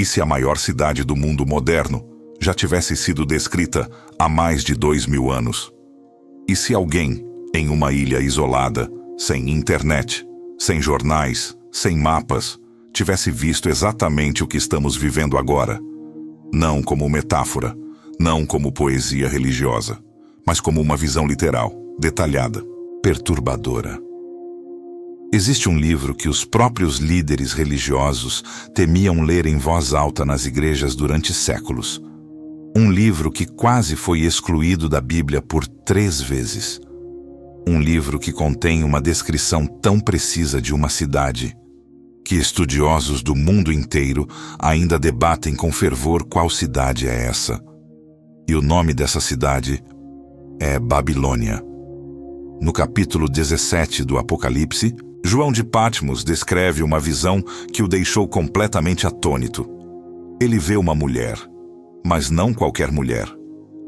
E se a maior cidade do mundo moderno já tivesse sido descrita há mais de 2000 anos? E se alguém, em uma ilha isolada, sem internet, sem jornais, sem mapas, tivesse visto exatamente o que estamos vivendo agora? Não como metáfora, não como poesia religiosa, mas como uma visão literal, detalhada, perturbadora. Existe um livro que os próprios líderes religiosos temiam ler em voz alta nas igrejas durante séculos. Um livro que quase foi excluído da Bíblia por 3 vezes. Um livro que contém uma descrição tão precisa de uma cidade que estudiosos do mundo inteiro ainda debatem com fervor qual cidade é essa. E o nome dessa cidade é Babilônia. No capítulo 17 do Apocalipse, João de Patmos descreve uma visão que o deixou completamente atônito. Ele vê uma mulher, mas não qualquer mulher.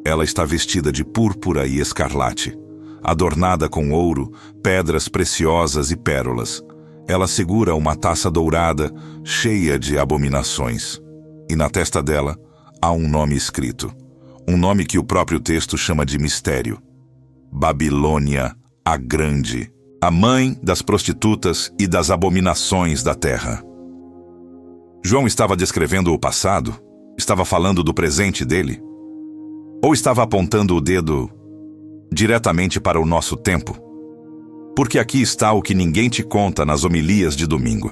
Ela está vestida de púrpura e escarlate, adornada com ouro, pedras preciosas e pérolas. Ela segura uma taça dourada cheia de abominações. E na testa dela há um nome escrito. Um nome que o próprio texto chama de mistério. Babilônia, a Grande, a mãe das prostitutas e das abominações da terra. João estava descrevendo o passado? Estava falando do presente dele? Ou estava apontando o dedo diretamente para o nosso tempo? Porque aqui está o que ninguém te conta nas homilias de domingo.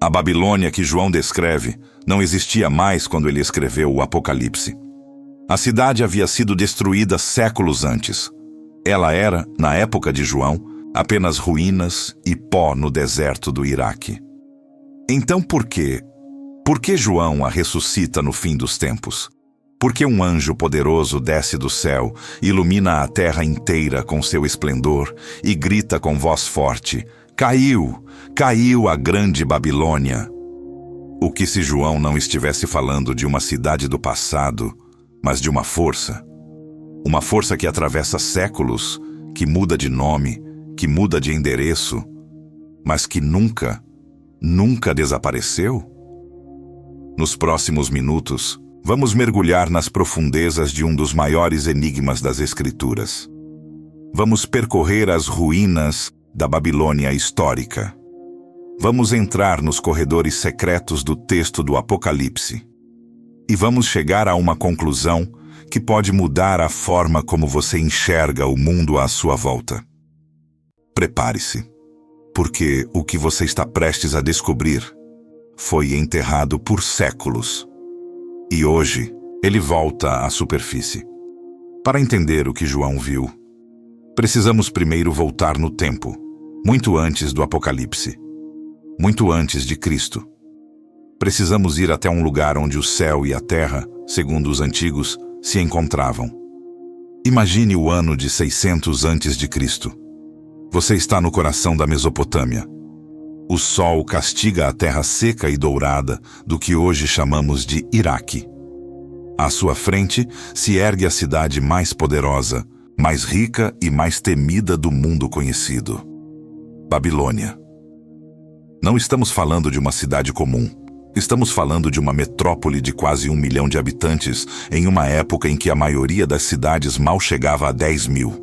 A Babilônia que João descreve não existia mais quando ele escreveu o Apocalipse. A cidade havia sido destruída séculos antes. Ela era, na época de João, apenas ruínas e pó no deserto do Iraque. Então por quê? Por que João a ressuscita no fim dos tempos? Por que um anjo poderoso desce do céu, ilumina a terra inteira com seu esplendor e grita com voz forte: "Caiu! Caiu a grande Babilônia!" O que se João não estivesse falando de uma cidade do passado, mas de uma força? Uma força que atravessa séculos, que muda de nome, que muda de endereço, mas que nunca desapareceu? Nos próximos minutos, vamos mergulhar nas profundezas de um dos maiores enigmas das Escrituras. Vamos percorrer as ruínas da Babilônia histórica. Vamos entrar nos corredores secretos do texto do Apocalipse. E vamos chegar a uma conclusão que pode mudar a forma como você enxerga o mundo à sua volta. Prepare-se, porque o que você está prestes a descobrir foi enterrado por séculos. E hoje, ele volta à superfície. Para entender o que João viu, precisamos primeiro voltar no tempo, muito antes do Apocalipse, muito antes de Cristo. Precisamos ir até um lugar onde o céu e a terra, segundo os antigos, se encontravam. Imagine o ano de 600 antes de Cristo. Você está no coração da Mesopotâmia. O sol castiga a terra seca e dourada do que hoje chamamos de Iraque. À sua frente se ergue a cidade mais poderosa, mais rica e mais temida do mundo conhecido: Babilônia. Não estamos falando de uma cidade comum. Estamos falando de uma metrópole de quase 1 milhão de habitantes em uma época em que a maioria das cidades mal chegava a 10 mil.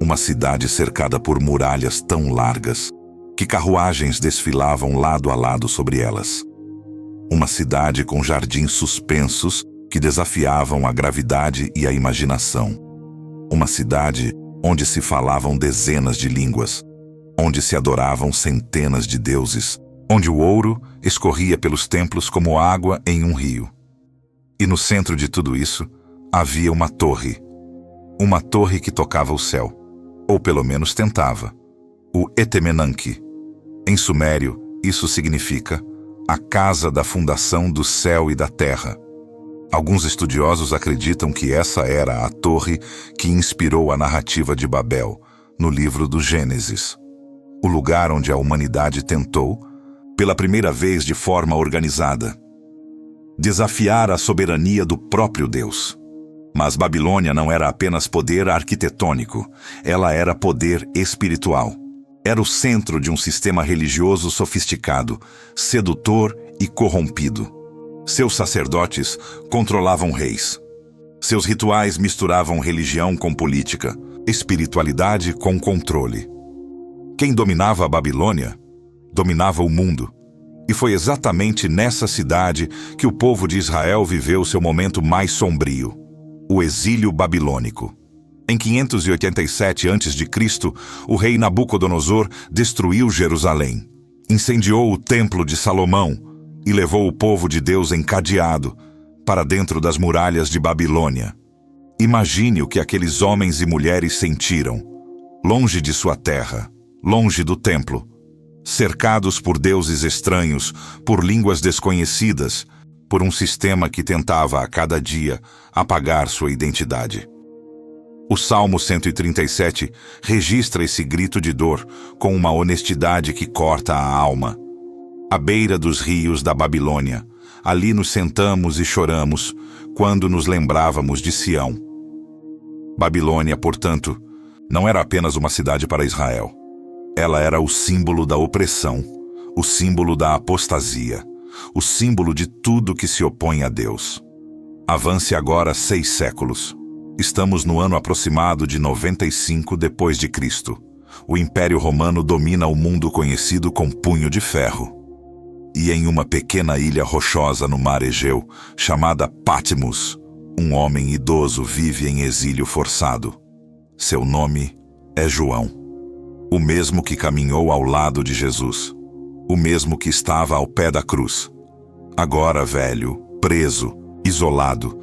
Uma cidade cercada por muralhas tão largas que carruagens desfilavam lado a lado sobre elas. Uma cidade com jardins suspensos que desafiavam a gravidade e a imaginação. Uma cidade onde se falavam dezenas de línguas, onde se adoravam centenas de deuses, onde o ouro escorria pelos templos como água em um rio. E no centro de tudo isso, havia uma torre que tocava o céu, ou pelo menos tentava, o Etemenanque. Em sumério, isso significa a casa da fundação do céu e da terra. Alguns estudiosos acreditam que essa era a torre que inspirou a narrativa de Babel, no livro do Gênesis. O lugar onde a humanidade tentou, pela primeira vez de forma organizada, desafiar a soberania do próprio Deus. Mas Babilônia não era apenas poder arquitetônico, ela era poder espiritual. Era o centro de um sistema religioso sofisticado, sedutor e corrompido. Seus sacerdotes controlavam reis. Seus rituais misturavam religião com política, espiritualidade com controle. Quem dominava a Babilônia, dominava o mundo. E foi exatamente nessa cidade que o povo de Israel viveu seu momento mais sombrio, o exílio babilônico. Em 587 a.C., o rei Nabucodonosor destruiu Jerusalém, incendiou o Templo de Salomão e levou o povo de Deus encadeado para dentro das muralhas de Babilônia. Imagine o que aqueles homens e mulheres sentiram, longe de sua terra, longe do templo, cercados por deuses estranhos, por línguas desconhecidas, por um sistema que tentava a cada dia apagar sua identidade. O Salmo 137 registra esse grito de dor com uma honestidade que corta a alma. À beira dos rios da Babilônia, ali nos sentamos e choramos quando nos lembrávamos de Sião. Babilônia, portanto, não era apenas uma cidade para Israel. Ela era o símbolo da opressão, o símbolo da apostasia, o símbolo de tudo que se opõe a Deus. Avance agora 6 séculos. Estamos no ano aproximado de 95 depois de Cristo. O Império Romano domina o mundo conhecido com punho de ferro. E em uma pequena ilha rochosa no mar Egeu, chamada Patmos, um homem idoso vive em exílio forçado. Seu nome é João. O mesmo que caminhou ao lado de Jesus. O mesmo que estava ao pé da cruz. Agora velho, preso, isolado,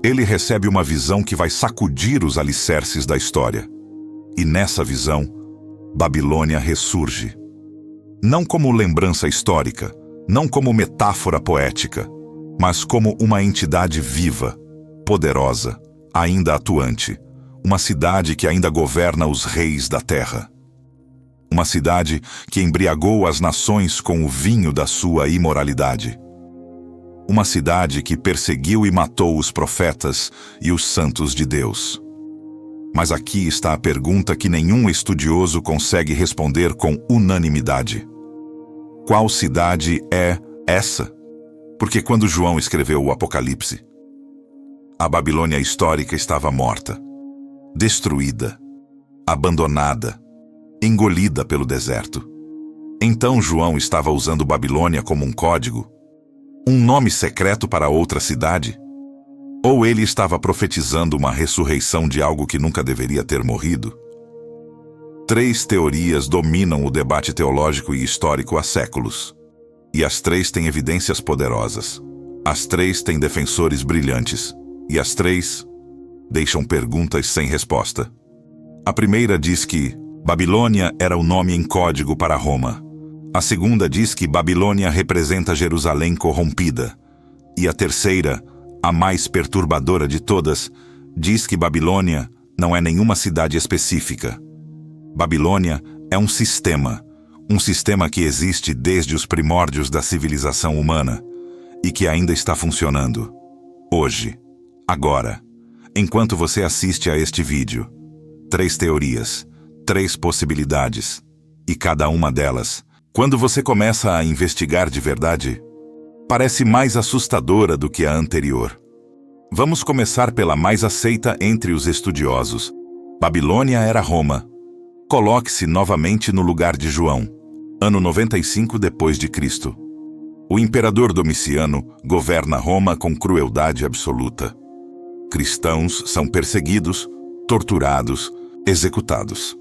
ele recebe uma visão que vai sacudir os alicerces da história. E nessa visão, Babilônia ressurge. Não como lembrança histórica, não como metáfora poética, mas como uma entidade viva, poderosa, ainda atuante, uma cidade que ainda governa os reis da terra. Uma cidade que embriagou as nações com o vinho da sua imoralidade. Uma cidade que perseguiu e matou os profetas e os santos de Deus. Mas aqui está a pergunta que nenhum estudioso consegue responder com unanimidade. Qual cidade é essa? Porque quando João escreveu o Apocalipse, a Babilônia histórica estava morta, destruída, abandonada, engolida pelo deserto. Então João estava usando Babilônia como um código, um nome secreto para outra cidade? Ou ele estava profetizando uma ressurreição de algo que nunca deveria ter morrido? 3 teorias dominam o debate teológico e histórico há séculos. E as 3 têm evidências poderosas. As 3 têm defensores brilhantes. E as 3 deixam perguntas sem resposta. A primeira diz que Babilônia era o nome em código para Roma. A segunda diz que Babilônia representa Jerusalém corrompida. E a terceira, a mais perturbadora de todas, diz que Babilônia não é nenhuma cidade específica. Babilônia é um sistema que existe desde os primórdios da civilização humana e que ainda está funcionando. Hoje, agora, enquanto você assiste a este vídeo. 3 teorias, 3 possibilidades, e cada uma delas, quando você começa a investigar de verdade, parece mais assustadora do que a anterior. Vamos começar pela mais aceita entre os estudiosos. Babilônia era Roma. Coloque-se novamente no lugar de João, ano 95 depois de Cristo. O imperador Domiciano governa Roma com crueldade absoluta. Cristãos são perseguidos, torturados, executados.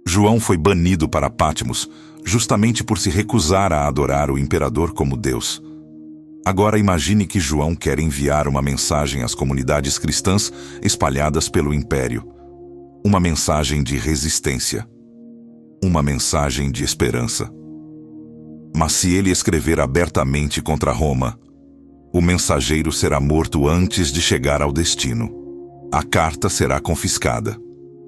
João foi banido para Patmos, justamente por se recusar a adorar o imperador como Deus. Agora imagine que João quer enviar uma mensagem às comunidades cristãs espalhadas pelo império. Uma mensagem de resistência. Uma mensagem de esperança. Mas se ele escrever abertamente contra Roma, o mensageiro será morto antes de chegar ao destino. A carta será confiscada,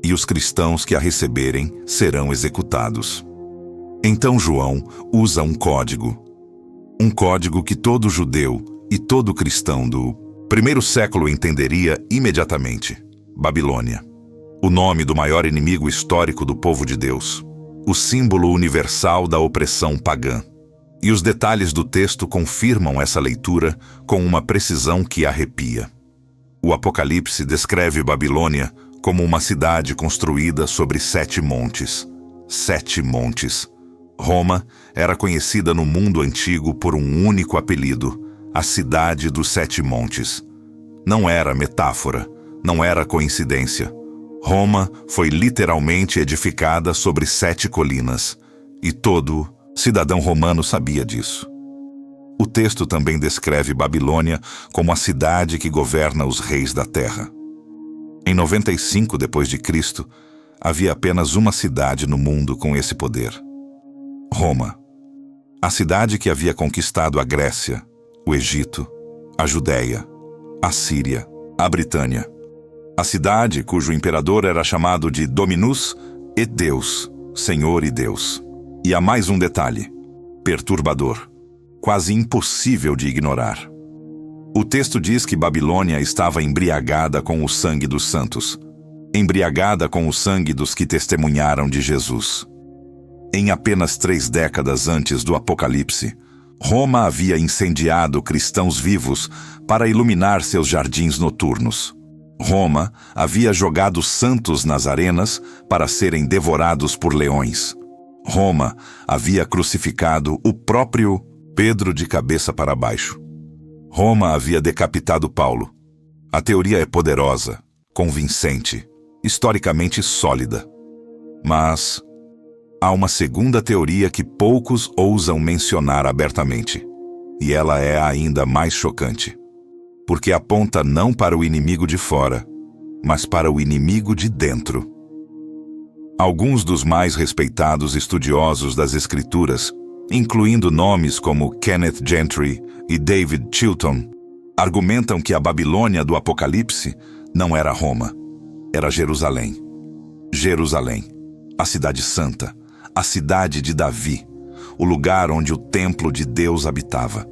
e os cristãos que a receberem serão executados. Então João usa um código que todo judeu e todo cristão do primeiro século entenderia imediatamente: Babilônia. O nome do maior inimigo histórico do povo de Deus. O símbolo universal da opressão pagã. E os detalhes do texto confirmam essa leitura com uma precisão que arrepia. O Apocalipse descreve Babilônia como uma cidade construída sobre 7 montes. 7 montes. Roma era conhecida no mundo antigo por um único apelido, a Cidade dos 7 Montes. Não era metáfora, não era coincidência. Roma foi literalmente edificada sobre 7 colinas, e todo cidadão romano sabia disso. O texto também descreve Babilônia como a cidade que governa os reis da terra. Em 95 d.C., havia apenas uma cidade no mundo com esse poder: Roma. A cidade que havia conquistado a Grécia, o Egito, a Judéia, a Síria, a Britânia. A cidade cujo imperador era chamado de Dominus e Deus, Senhor e Deus. E há mais um detalhe, perturbador, quase impossível de ignorar. O texto diz que Babilônia estava embriagada com o sangue dos santos, embriagada com o sangue dos que testemunharam de Jesus. Em apenas 3 décadas antes do Apocalipse, Roma havia incendiado cristãos vivos para iluminar seus jardins noturnos. Roma havia jogado santos nas arenas para serem devorados por leões. Roma havia crucificado o próprio Pedro de cabeça para baixo. Roma havia decapitado Paulo. A teoria é poderosa, convincente, historicamente sólida. Mas há uma segunda teoria que poucos ousam mencionar abertamente. E ela é ainda mais chocante, porque aponta não para o inimigo de fora, mas para o inimigo de dentro. Alguns dos mais respeitados estudiosos das Escrituras, incluindo nomes como Kenneth Gentry e David Chilton, argumentam que a Babilônia do Apocalipse não era Roma, era Jerusalém. Jerusalém, a cidade santa, a cidade de Davi, o lugar onde o templo de Deus habitava.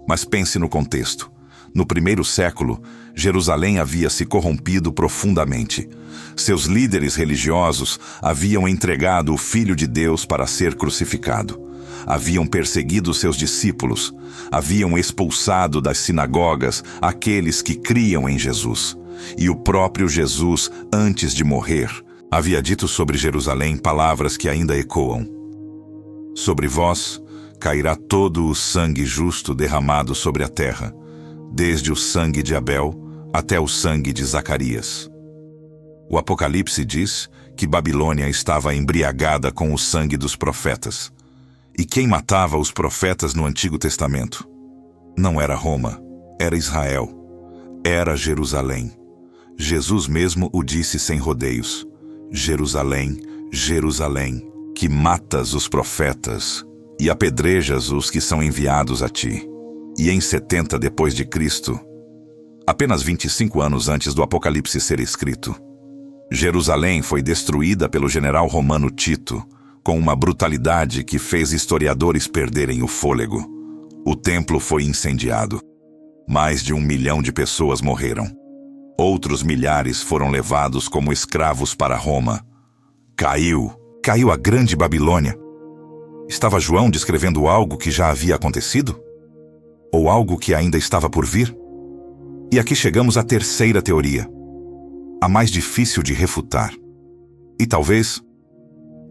Mas pense no contexto. No 1º século, Jerusalém havia se corrompido profundamente. Seus líderes religiosos haviam entregado o Filho de Deus para ser crucificado. Haviam perseguido seus discípulos. Haviam expulsado das sinagogas aqueles que criam em Jesus. E o próprio Jesus, antes de morrer, havia dito sobre Jerusalém palavras que ainda ecoam: sobre vós cairá todo o sangue justo derramado sobre a terra, desde o sangue de Abel até o sangue de Zacarias. O Apocalipse diz que Babilônia estava embriagada com o sangue dos profetas. E quem matava os profetas no Antigo Testamento? Não era Roma, era Israel, era Jerusalém. Jesus mesmo o disse sem rodeios: Jerusalém, Jerusalém, que matas os profetas e apedrejas os que são enviados a ti. E em 70 d.C., apenas 25 anos antes do Apocalipse ser escrito, Jerusalém foi destruída pelo general romano Tito, com uma brutalidade que fez historiadores perderem o fôlego. O templo foi incendiado. Mais de 1 milhão de pessoas morreram. Outros milhares foram levados como escravos para Roma. Caiu a grande Babilônia. Estava João descrevendo algo que já havia acontecido? Ou algo que ainda estava por vir? E aqui chegamos à terceira teoria, a mais difícil de refutar. E talvez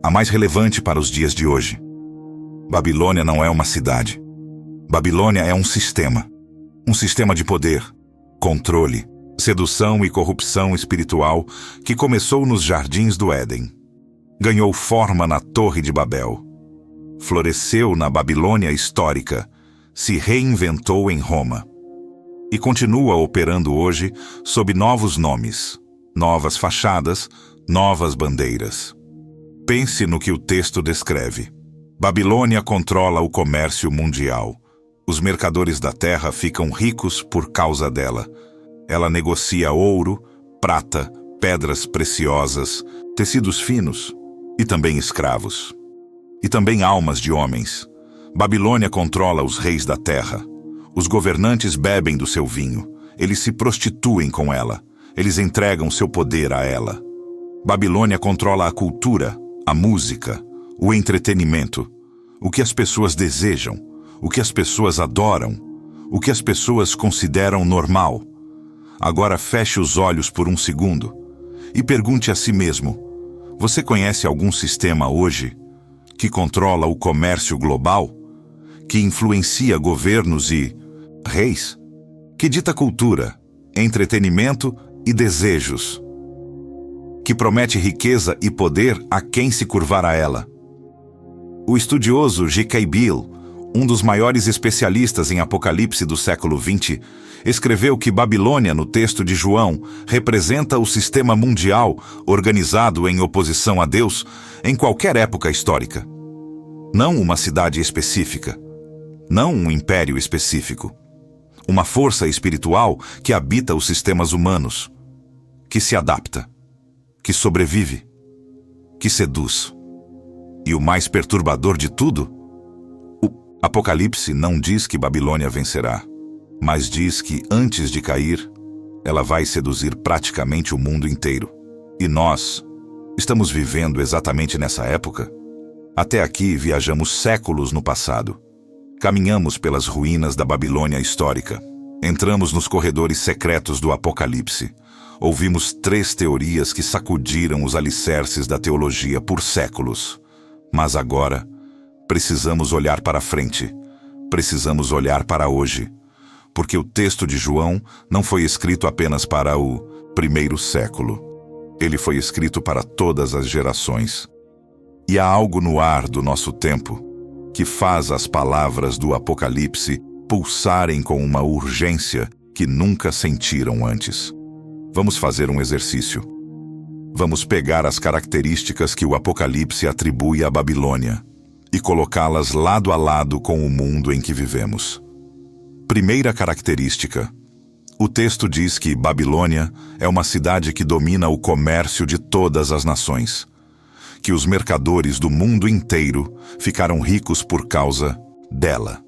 a mais relevante para os dias de hoje. Babilônia não é uma cidade. Babilônia é um sistema de poder, controle, sedução e corrupção espiritual que começou nos jardins do Éden. Ganhou forma na Torre de Babel. Floresceu na Babilônia histórica, se reinventou em Roma. E continua operando hoje sob novos nomes, novas fachadas, novas bandeiras. Pense no que o texto descreve. Babilônia controla o comércio mundial. Os mercadores da terra ficam ricos por causa dela. Ela negocia ouro, prata, pedras preciosas, tecidos finos e também escravos. E também almas de homens. Babilônia controla os reis da terra. Os governantes bebem do seu vinho. Eles se prostituem com ela. Eles entregam seu poder a ela. Babilônia controla a cultura, a música, o entretenimento, o que as pessoas desejam, o que as pessoas adoram, o que as pessoas consideram normal. Agora feche os olhos por um segundo e pergunte a si mesmo: você conhece algum sistema hoje que controla o comércio global, que influencia governos e reis, que dita cultura, entretenimento e desejos, que promete riqueza e poder a quem se curvar a ela? O estudioso G.K. Beale, um dos maiores especialistas em Apocalipse do século XX, escreveu que Babilônia, no texto de João, representa o sistema mundial organizado em oposição a Deus em qualquer época histórica. Não uma cidade específica, não um império específico. Uma força espiritual que habita os sistemas humanos, que se adapta, que sobrevive, que seduz. E o mais perturbador de tudo, o Apocalipse não diz que Babilônia vencerá, mas diz que, antes de cair, ela vai seduzir praticamente o mundo inteiro. E nós estamos vivendo exatamente nessa época? Até aqui viajamos séculos no passado. Caminhamos pelas ruínas da Babilônia histórica. Entramos nos corredores secretos do Apocalipse. Ouvimos 3 teorias que sacudiram os alicerces da teologia por séculos. Mas agora, precisamos olhar para frente. Precisamos olhar para hoje. Porque o texto de João não foi escrito apenas para o primeiro século. Ele foi escrito para todas as gerações. E há algo no ar do nosso tempo que faz as palavras do Apocalipse pulsarem com uma urgência que nunca sentiram antes. Vamos fazer um exercício. Vamos pegar as características que o Apocalipse atribui à Babilônia e colocá-las lado a lado com o mundo em que vivemos. Primeira característica. O texto diz que Babilônia é uma cidade que domina o comércio de todas as nações, que os mercadores do mundo inteiro ficaram ricos por causa dela,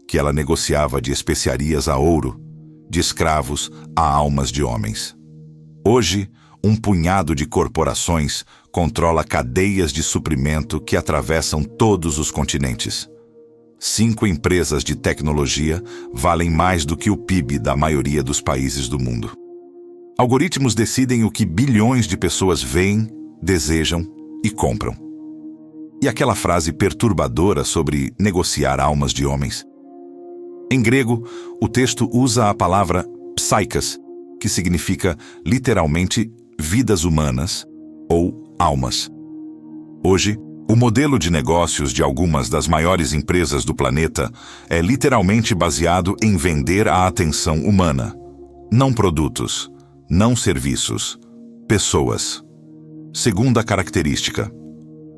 que ela negociava de especiarias a ouro, de escravos a almas de homens. Hoje, um punhado de corporações controla cadeias de suprimento que atravessam todos os continentes. 5 empresas de tecnologia valem mais do que o PIB da maioria dos países do mundo. Algoritmos decidem o que bilhões de pessoas veem, desejam e compram. E aquela frase perturbadora sobre negociar almas de homens? Em grego, o texto usa a palavra psaikas, que significa literalmente vidas humanas ou almas. Hoje, o modelo de negócios de algumas das maiores empresas do planeta é literalmente baseado em vender a atenção humana. Não produtos, não serviços, pessoas. Segunda característica.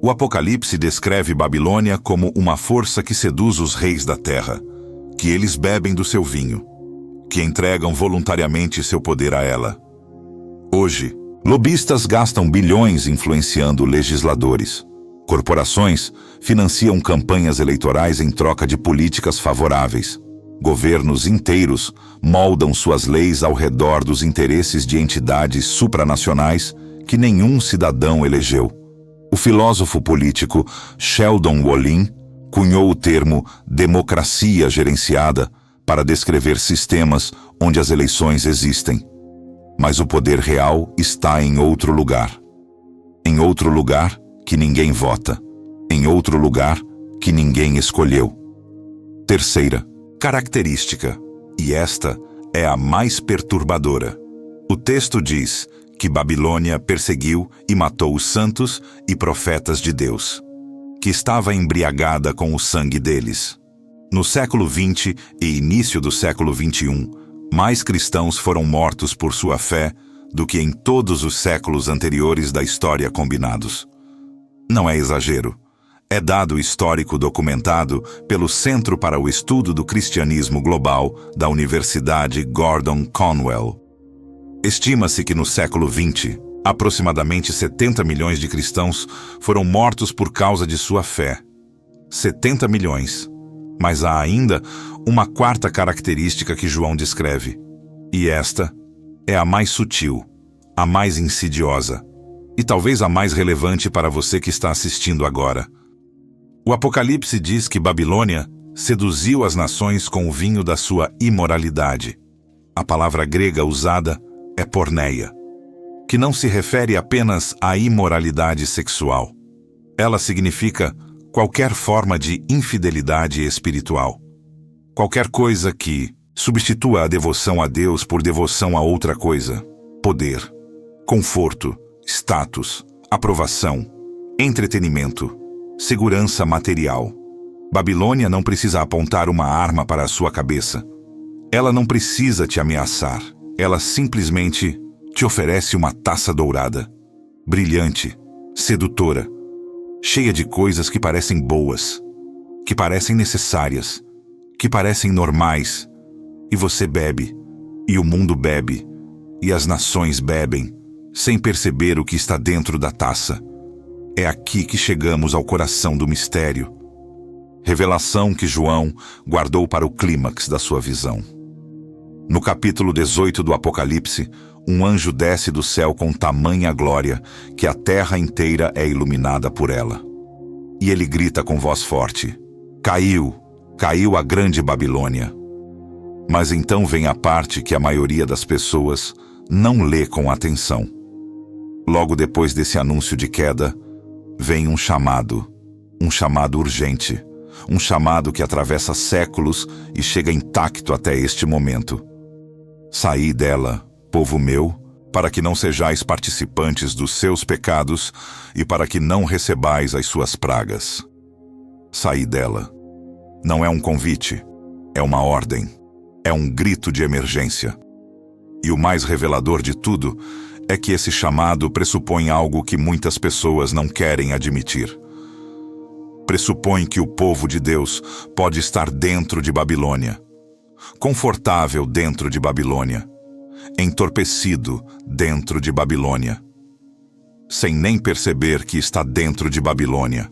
O Apocalipse descreve Babilônia como uma força que seduz os reis da terra, que eles bebem do seu vinho, que entregam voluntariamente seu poder a ela. Hoje, lobistas gastam bilhões influenciando legisladores. Corporações financiam campanhas eleitorais em troca de políticas favoráveis. Governos inteiros moldam suas leis ao redor dos interesses de entidades supranacionais que nenhum cidadão elegeu. O filósofo político Sheldon Wolin cunhou o termo democracia gerenciada para descrever sistemas onde as eleições existem. Mas o poder real está em outro lugar. Em outro lugar que ninguém vota. Em outro lugar que ninguém escolheu. Terceira característica, e esta é a mais perturbadora. O texto diz que Babilônia perseguiu e matou os santos e profetas de Deus, que estava embriagada com o sangue deles. No século XX e início do século XXI, mais cristãos foram mortos por sua fé do que em todos os séculos anteriores da história combinados. Não é exagero. É dado histórico documentado pelo Centro para o Estudo do Cristianismo Global da Universidade Gordon Conwell. Estima-se que no século XX, aproximadamente 70 milhões de cristãos foram mortos por causa de sua fé. 70 milhões. Mas há ainda uma quarta característica que João descreve. E esta é a mais sutil, a mais insidiosa, e talvez a mais relevante para você que está assistindo agora. O Apocalipse diz que Babilônia seduziu as nações com o vinho da sua imoralidade. A palavra grega usada é porneia, que não se refere apenas à imoralidade sexual. Ela significa qualquer forma de infidelidade espiritual. Qualquer coisa que substitua a devoção a Deus por devoção a outra coisa. Poder, conforto, status, aprovação, entretenimento, segurança material. Babilônia não precisa apontar uma arma para a sua cabeça. Ela não precisa te ameaçar. Ela simplesmente te oferece uma taça dourada, brilhante, sedutora, cheia de coisas que parecem boas, que parecem necessárias, que parecem normais, e você bebe, e o mundo bebe, e as nações bebem, sem perceber o que está dentro da taça. É aqui que chegamos ao coração do mistério. Revelação que João guardou para o clímax da sua visão. No capítulo 18 do Apocalipse, um anjo desce do céu com tamanha glória que a terra inteira é iluminada por ela. E ele grita com voz forte: Caiu, caiu a grande Babilônia. Mas então vem a parte que a maioria das pessoas não lê com atenção. Logo depois desse anúncio de queda, vem um chamado urgente, um chamado que atravessa séculos e chega intacto até este momento. Saí dela, povo meu, para que não sejais participantes dos seus pecados e para que não recebais as suas pragas. Saí dela. Não é um convite, é uma ordem, é um grito de emergência. E o mais revelador de tudo é que esse chamado pressupõe algo que muitas pessoas não querem admitir. Pressupõe que o povo de Deus pode estar dentro de Babilônia, confortável dentro de Babilônia, entorpecido dentro de Babilônia, sem nem perceber que está dentro de Babilônia.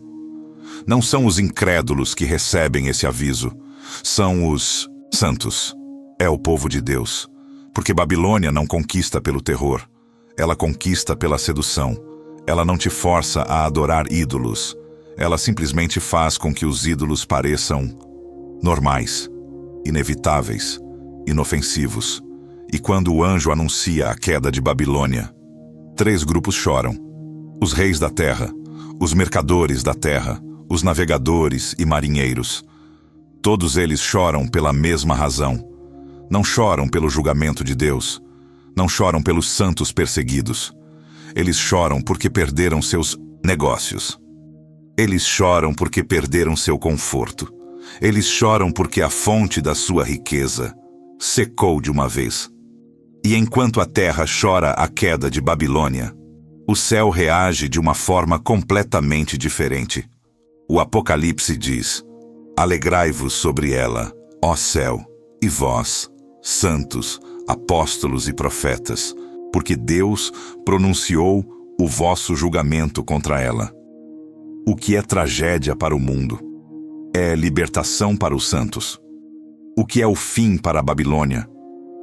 Não são os incrédulos que recebem esse aviso, são os santos. É o povo de Deus, porque Babilônia não conquista pelo terror, ela conquista pela sedução. Ela não te força a adorar ídolos, ela simplesmente faz com que os ídolos pareçam normais, inevitáveis, inofensivos. E quando o anjo anuncia a queda de Babilônia, 3 grupos choram: os reis da terra, os mercadores da terra, os navegadores e marinheiros. Todos eles choram pela mesma razão. Não choram pelo julgamento de Deus, não choram pelos santos perseguidos. Eles choram porque perderam seus negócios. Eles choram porque perderam seu conforto. Eles choram porque a fonte da sua riqueza secou de uma vez. E enquanto a terra chora a queda de Babilônia, o céu reage de uma forma completamente diferente. O Apocalipse diz: Alegrai-vos sobre ela, ó céu, e vós, santos, apóstolos e profetas, porque Deus pronunciou o vosso julgamento contra ela. O que é tragédia para o mundo é libertação para os santos. O que é o fim para a Babilônia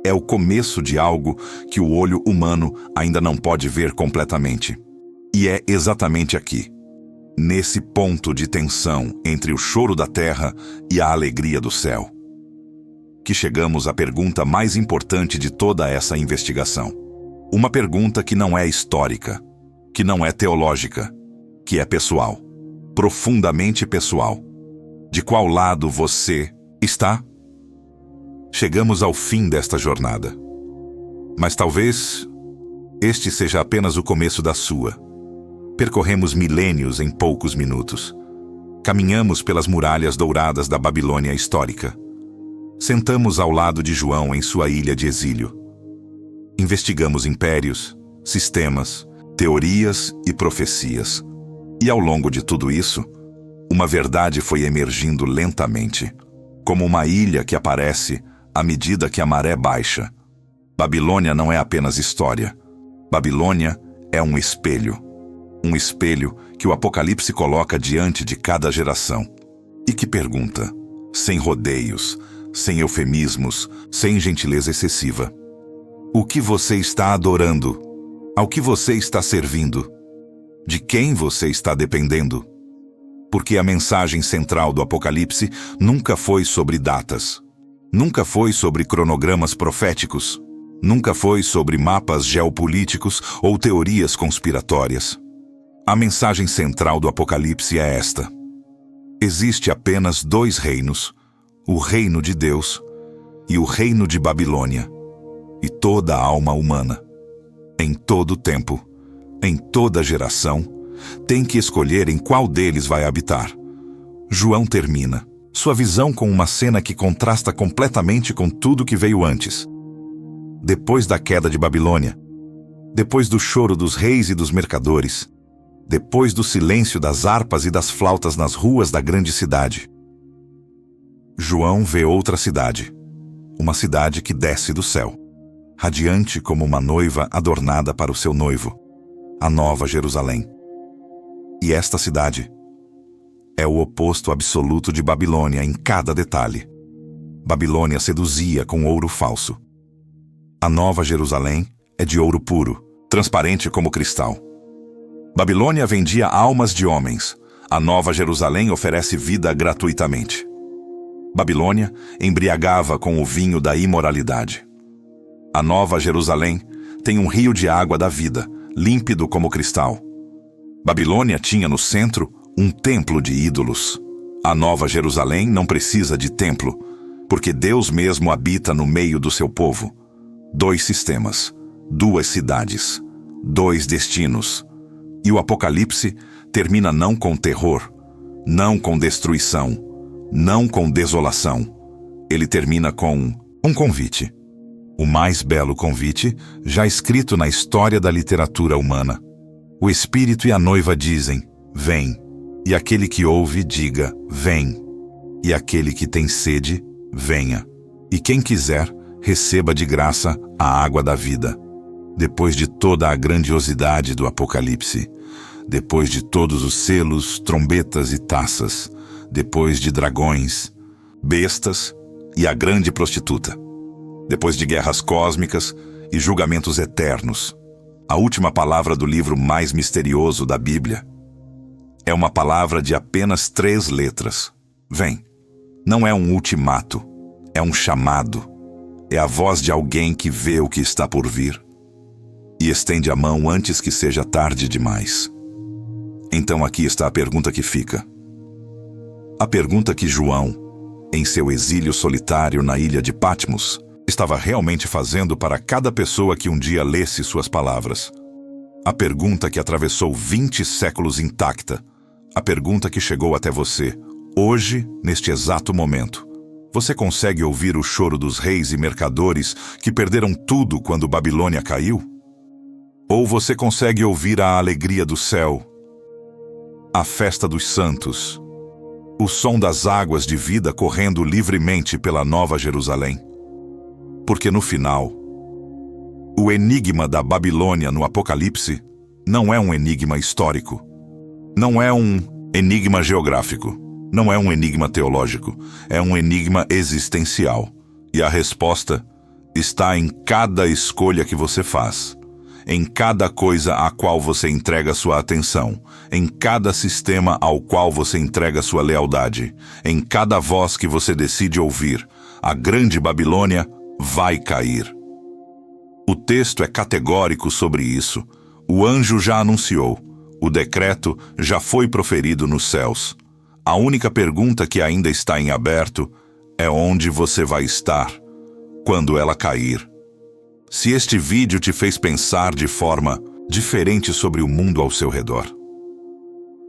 é o começo de algo que o olho humano ainda não pode ver completamente. E é exatamente aqui, nesse ponto de tensão entre o choro da terra e a alegria do céu, que chegamos à pergunta mais importante de toda essa investigação. Uma pergunta que não é histórica, que não é teológica, que é pessoal, profundamente pessoal. De qual lado você está? Chegamos ao fim desta jornada. Mas talvez este seja apenas o começo da sua. Percorremos milênios em poucos minutos. Caminhamos pelas muralhas douradas da Babilônia histórica. Sentamos ao lado de João em sua ilha de exílio. Investigamos impérios, sistemas, teorias e profecias. E ao longo de tudo isso, uma verdade foi emergindo lentamente, como uma ilha que aparece à medida que a maré baixa. Babilônia não é apenas história. Babilônia é um espelho. Um espelho que o Apocalipse coloca diante de cada geração. E que pergunta, sem rodeios, sem eufemismos, sem gentileza excessiva: o que você está adorando? Ao que você está servindo? De quem você está dependendo? Porque a mensagem central do Apocalipse nunca foi sobre datas. Nunca foi sobre cronogramas proféticos. Nunca foi sobre mapas geopolíticos ou teorias conspiratórias. A mensagem central do Apocalipse é esta: existe apenas dois reinos, o reino de Deus e o reino de Babilônia, e toda a alma humana, em todo tempo, em toda geração, tem que escolher em qual deles vai habitar. João termina sua visão com uma cena que contrasta completamente com tudo que veio antes. Depois da queda de Babilônia, depois do choro dos reis e dos mercadores, depois do silêncio das harpas e das flautas nas ruas da grande cidade, João vê outra cidade, uma cidade que desce do céu, radiante como uma noiva adornada para o seu noivo, a Nova Jerusalém. E esta cidade é o oposto absoluto de Babilônia em cada detalhe. Babilônia seduzia com ouro falso. A Nova Jerusalém é de ouro puro, transparente como cristal. Babilônia vendia almas de homens. A Nova Jerusalém oferece vida gratuitamente. Babilônia embriagava com o vinho da imoralidade. A Nova Jerusalém tem um rio de água da vida, límpido como cristal. Babilônia tinha no centro um templo de ídolos. A Nova Jerusalém não precisa de templo, porque Deus mesmo habita no meio do seu povo. Dois sistemas, duas cidades, dois destinos. E o Apocalipse termina não com terror, não com destruição, não com desolação. Ele termina com um convite. O mais belo convite já escrito na história da literatura humana. O Espírito e a noiva dizem, vem. E aquele que ouve, diga, vem. E aquele que tem sede, venha. E quem quiser, receba de graça a água da vida. Depois de toda a grandiosidade do Apocalipse, depois de todos os selos, trombetas e taças, depois de dragões, bestas e a grande prostituta, depois de guerras cósmicas e julgamentos eternos, a última palavra do livro mais misterioso da Bíblia é uma palavra de apenas 3 letras. Vem. Não é um ultimato, é um chamado. É a voz de alguém que vê o que está por vir e estende a mão antes que seja tarde demais. Então aqui está a pergunta que fica. A pergunta que João, em seu exílio solitário na ilha de Patmos, estava realmente fazendo para cada pessoa que um dia lesse suas palavras. A pergunta que atravessou 20 séculos intacta. A pergunta que chegou até você, hoje, neste exato momento. Você consegue ouvir o choro dos reis e mercadores que perderam tudo quando Babilônia caiu? Ou você consegue ouvir a alegria do céu, a festa dos santos, o som das águas de vida correndo livremente pela Nova Jerusalém? Porque no final, o enigma da Babilônia no Apocalipse não é um enigma histórico, não é um enigma geográfico, não é um enigma teológico, é um enigma existencial. E a resposta está em cada escolha que você faz, em cada coisa a qual você entrega sua atenção, em cada sistema ao qual você entrega sua lealdade, em cada voz que você decide ouvir. A grande Babilônia vai cair. O texto é categórico sobre isso. O anjo já anunciou. O decreto já foi proferido nos céus. A única pergunta que ainda está em aberto é onde você vai estar quando ela cair. Se este vídeo te fez pensar de forma diferente sobre o mundo ao seu redor,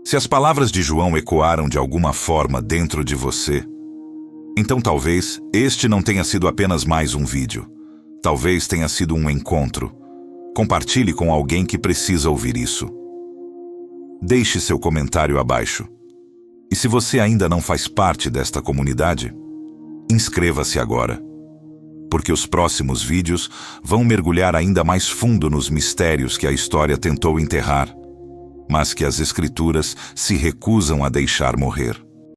se as palavras de João ecoaram de alguma forma dentro de você, então talvez este não tenha sido apenas mais um vídeo. Talvez tenha sido um encontro. Compartilhe com alguém que precisa ouvir isso. Deixe seu comentário abaixo. E se você ainda não faz parte desta comunidade, inscreva-se agora, porque os próximos vídeos vão mergulhar ainda mais fundo nos mistérios que a história tentou enterrar, mas que as Escrituras se recusam a deixar morrer.